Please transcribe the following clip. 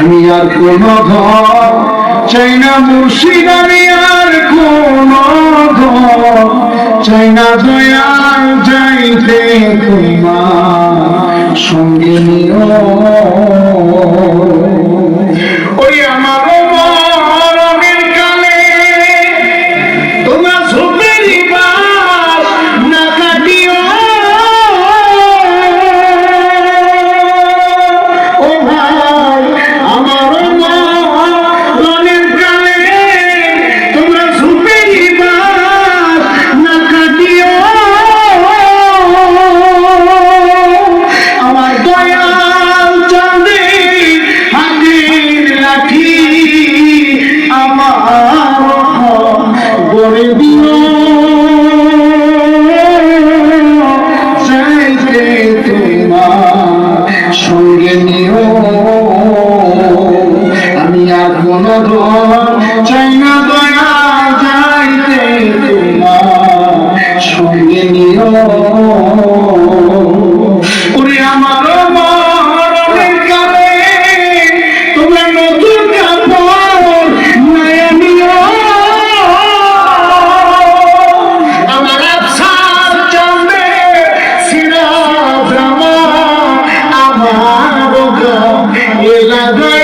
আমি আর কোনো ধন চাই না মুর্শিদ, আমি আর কোনো ধন চাই না দয়াল যাইতে তোমার সঙ্গে নিও। ওই আমার মরণের কালে তোমার ঝোপের বাস না কাটিও। ও ভাই আমার মরণের কালে তোমরা ঝোপের বাস না কাটিও। আমার দয়াল চাঁদে হাতের লাঠি আমার গড়ে দিও। চাইতে তোমার সঙ্গে নিও। আমি আর কোনো ধন চাই না দয়া যাইতে তোমার সঙ্গে নিও। ওরে আমার মরণের কালে তোমরা নতুন কাপড় নয়া নিও। আমার আফসার চাঁদে সিরাজ আমার গায়ে লাগা